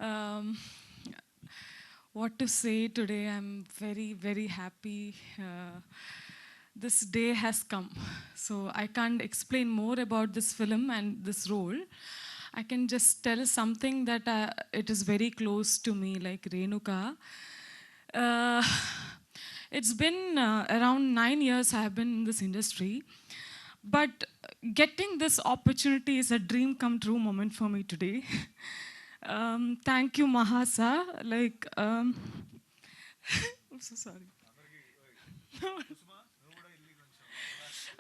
Um, what to say today? I'm very, very happy. This day has come. So I can't explain more about this film and this role. I can just tell something that it is very close to me, like Renuka. Uh, it's been around 9 years I have been in this industry. But getting this opportunity is a dream come true moment for me today. Thank you, Mahasa. I'm so sorry.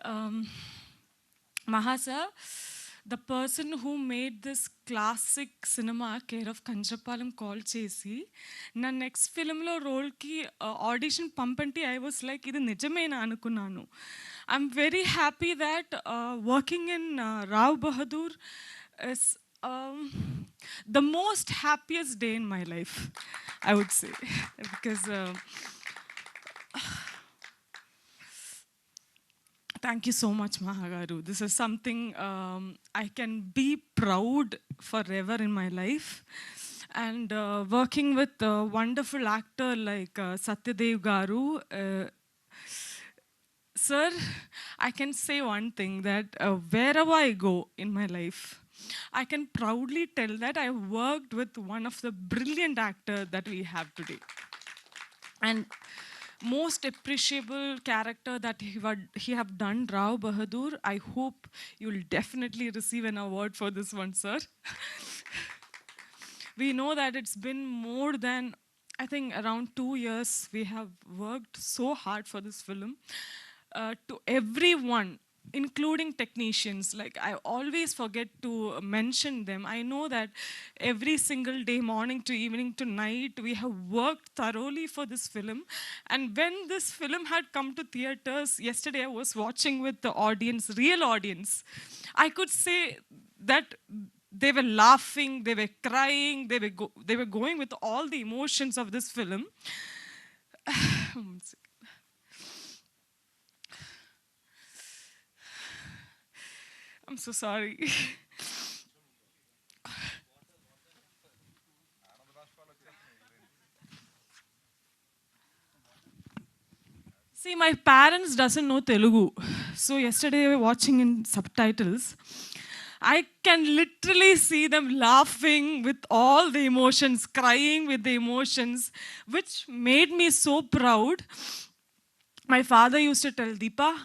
um, Mahasa, the person who made this classic cinema, Care of Kanjapalam, call Chesi, na next film lo role ki audition pampanti, I was like, idu nijamena anukunnanu. I'm very happy that working in Rao Bahadur is the most happiest day in my life, I would say, because thank you so much, Mahagaru. This is something I can be proud forever in my life. And working with a wonderful actor like Satyadev Garu, sir, I can say one thing that wherever I go in my life, I can proudly tell that I worked with one of the brilliant actors that we have today. And most appreciable character that he have done, Rao Bahadur. I hope you'll definitely receive an award for this one, sir. We know that it's been more than, I think, around 2 years. We have worked so hard for this film. To everyone, including technicians, like I always forget to mention them. I know that every single day, morning to evening to night, we have worked thoroughly for this film. And when this film had come to theaters, yesterday I was watching with the audience, real audience. I could say that they were laughing, they were crying, they were going with all the emotions of this film. I'm so sorry. See, my parents doesn't know Telugu. So yesterday watching in subtitles, I can literally see them laughing with all the emotions, crying with the emotions, which made me so proud. My father used to tell Deepa,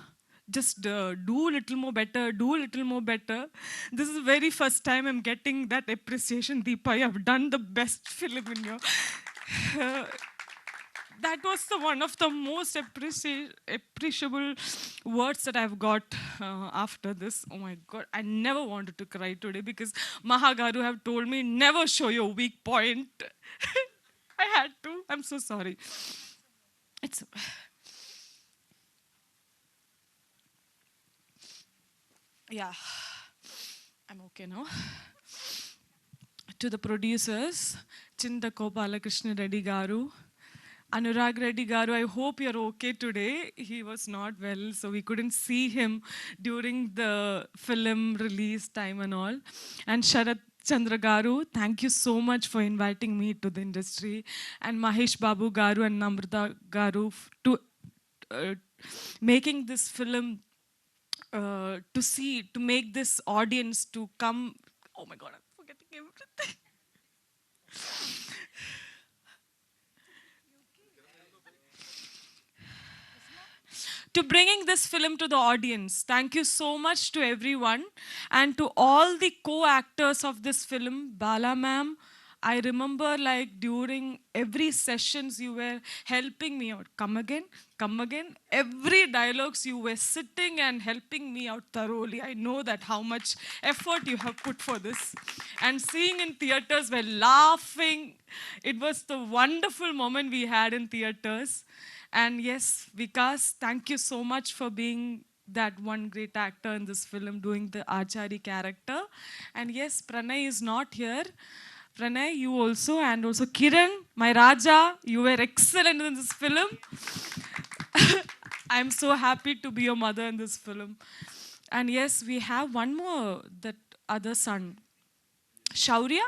just do a little more better, do a little more better. This is the very first time I'm getting that appreciation, Deepa. You have done the best film in your. Uh, that was the one of the most appreciable words that I've got after this. Oh my God, I never wanted to cry today because Mahagaru have told me never show your weak point. I had to. I'm so sorry. It's. Yeah, I'm okay now. To the producers, Chinda Kopalakrishna Reddy Garu, Anurag Reddy Garu, I hope you're okay today. He was not well, so we couldn't see him during the film release time and all. And Sharat Chandra Garu, thank you so much for inviting me to the industry. And Mahesh Babu Garu and Namrata Garu to making this film to make this audience to come. Oh my God, I'm forgetting everything. To bringing this film to the audience. Thank you so much to everyone and to all the co-actors of this film. Bala ma'am, I remember like during every sessions you were helping me out. Come again, come again. Every dialogues you were sitting and helping me out thoroughly. I know that how much effort you have put for this. And seeing in theaters, we're laughing. It was the wonderful moment we had in theaters. And yes, Vikas, thank you so much for being that one great actor in this film, doing the Achari character. And yes, Pranay is not here. Pranay, you also, and also Kiran, my Raja, you were excellent in this film. I'm so happy to be your mother in this film. And yes, we have one more, that other son. Shaurya?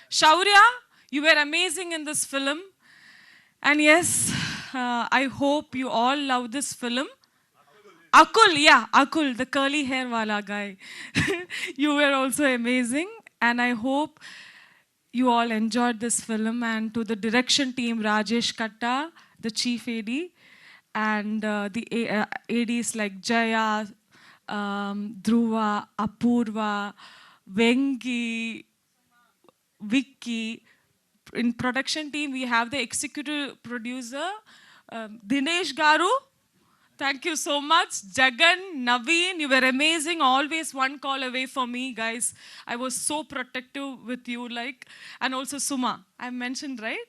Shaurya, You were amazing in this film. And yes, I hope you all love this film. Akul, the curly hair wala guy. You were also amazing. And I hope you all enjoyed this film. And to the direction team, Rajesh Katta, the chief AD, and the ADs like Jaya, Dhruva, Apurva, Vengi, Vicky. In production team, we have the executive producer, Dinesh Garu. Thank you so much. Jagan, Naveen, you were amazing. Always one call away from me, guys. I was so protective with you, like, and also Suma. I mentioned, right?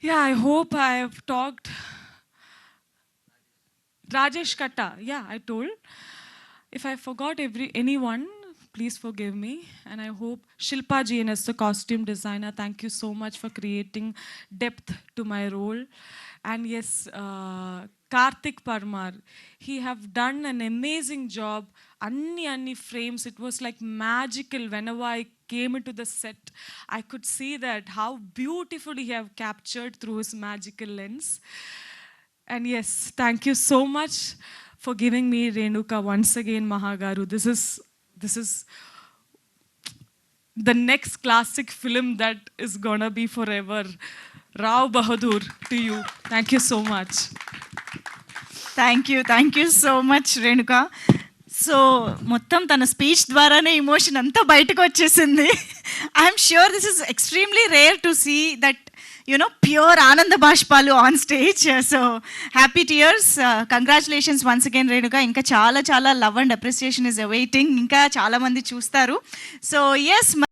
Yeah, I hope I have talked. Rajesh Katta, yeah, I told. If I forgot anyone, please forgive me. And I hope Shilpa Ji as the costume designer, thank you so much for creating depth to my role. And yes, Karthik Parmar, he have done an amazing job. Anni frames, it was like magical. Whenever I came into the set, I could see that how beautifully he have captured through his magical lens. And yes, thank you so much for giving me Renuka once again, Mahagaru. This is the next classic film that is gonna be forever. Rao Bahadur to you. Thank you so much. Thank you so much Renuka. So మొత్తం తన speech ద్వారానే emotion అంతా బయటకు వచ్చేసింది. I'm sure this is extremely rare to see that pure ఆనంద బాష్పాలు on stage. So happy tears. Congratulations once again Renuka. ఇంకా చాలా చాలా love and appreciation is awaiting. ఇంకా చాలామంది చూస్తారు. So yes.